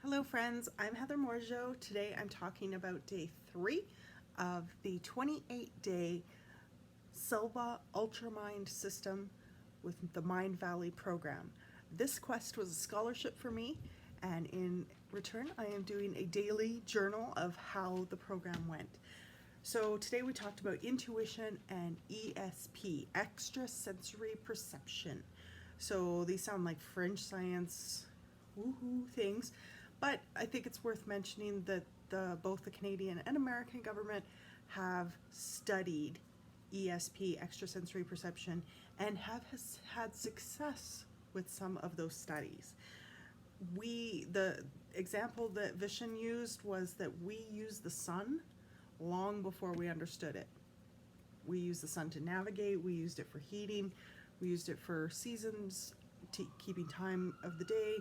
Hello friends, I'm Heather Morjo. Today I'm talking about day 3 of the 28-day Silva Ultramind system with the Mind Valley program. This quest was a scholarship for me, and in return I am doing a daily journal of how the program went. So today we talked about intuition and ESP, extrasensory perception. So these sound like French science woohoo things, but I think it's worth mentioning that both the Canadian and American government have studied ESP, extrasensory perception, and have had success with some of those studies. The example that Vishen used was that we use the sun long before we understood it. We used the sun to navigate, we used it for heating, we used it for seasons, keeping time of the day.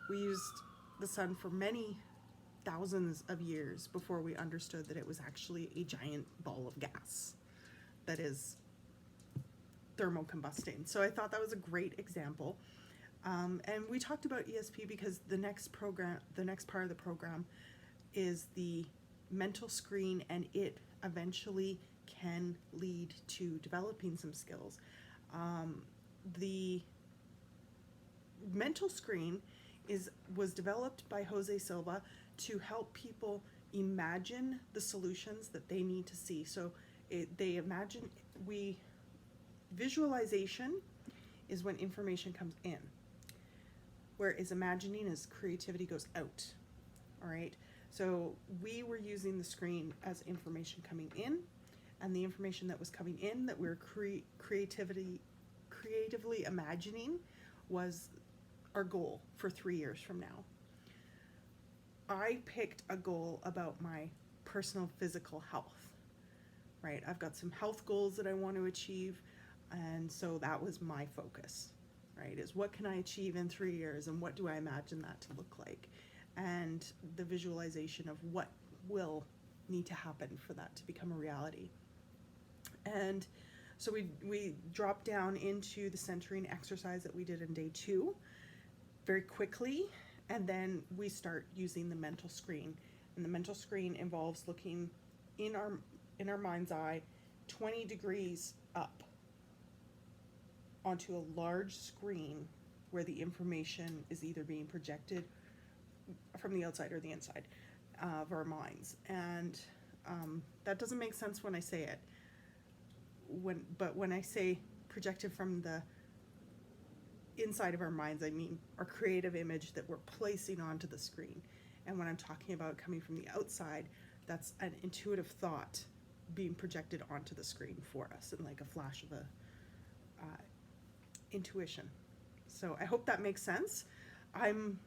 We used the sun for many thousands of years before we understood that it was actually a giant ball of gas that is thermocombusting. So I thought that was a great example. And we talked about ESP because the next part of the program is the mental screen, and it eventually can lead to developing some skills. The mental screen was developed by Jose Silva to help people imagine the solutions that they need to see. So visualization is when information comes in, whereas imagining is creativity goes out. All right. So we were using the screen as information coming in, and the information that was coming in that we were creatively imagining was our goal for 3 years from now. I picked a goal about my personal physical health, right? I've got some health goals that I want to achieve, and so that was my focus, right? Is what can I achieve in 3 years, and what do I imagine that to look like? And the visualization of what will need to happen for that to become a reality. And so we dropped down into the centering exercise that we did in day 2 very quickly, and then we start using the mental screen. And the mental screen involves looking in our mind's eye 20 degrees up onto a large screen where the information is either being projected from the outside or the inside of our minds. And that doesn't make sense when I say it. But when I say projected from the inside of our minds, I mean our creative image that we're placing onto the screen. And when I'm talking about coming from the outside, that's an intuitive thought being projected onto the screen for us, and like a flash of intuition. So I hope that makes sense. I'm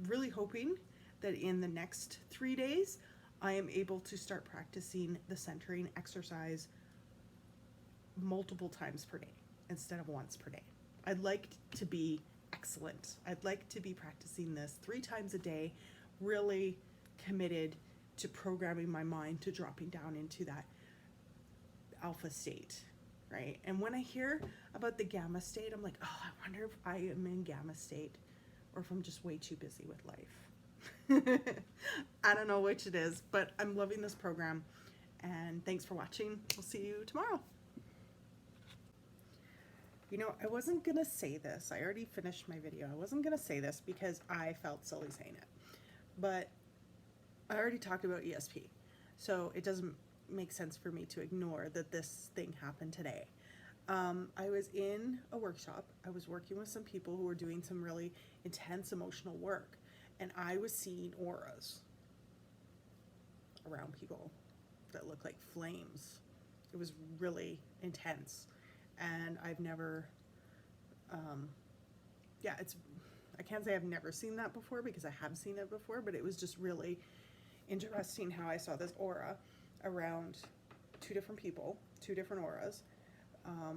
really hoping that in the next 3 days I am able to start practicing the centering exercise multiple times per day instead of once per day. I'd like to be excellent. I'd like to be practicing this 3 times a day, really committed to programming my mind to dropping down into that alpha state, right? And when I hear about the gamma state, I'm like, oh, I wonder if I am in gamma state or if I'm just way too busy with life. I don't know which it is, but I'm loving this program, and thanks for watching. We'll see you tomorrow. You know, I wasn't gonna say this. I already finished my video. I wasn't gonna say this because I felt silly saying it, but I already talked about ESP, so it doesn't make sense for me to ignore that this thing happened today. I was in a workshop. I was working with some people who were doing some really intense emotional work, and I was seeing auras around people that looked like flames. It was really intense, and I've never, I can't say I've never seen that before because I have seen it before, but it was just really interesting how I saw this aura around 2 different people, 2 different auras,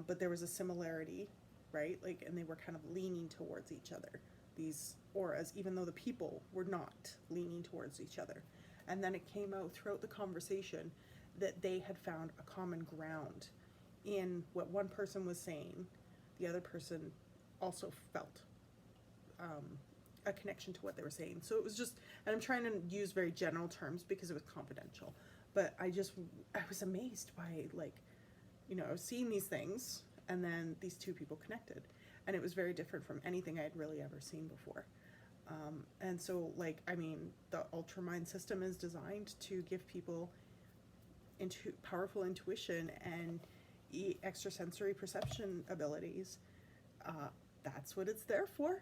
but there was a similarity, right? Like, and they were kind of leaning towards each other, these auras, even though the people were not leaning towards each other. And then it came out throughout the conversation that they had found a common ground in what one person was saying. The other person also felt a connection to what they were saying. So it was just, and I'm trying to use very general terms because it was confidential, but I was amazed by, like, you know, I was seeing these things and then these two people connected, and it was very different from anything I had really ever seen before. And so, like, I mean, the Ultramind system is designed to give people powerful intuition and extrasensory perception abilities. That's what it's there for.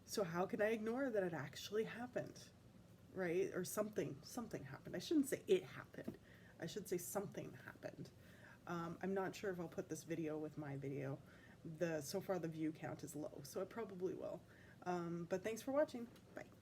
So how can I ignore that it actually happened, right? Or something happened. I shouldn't say it happened. I should say something happened. I'm not sure if I'll put this video with my video. So far the view count is low, so I probably will. But thanks for watching. Bye.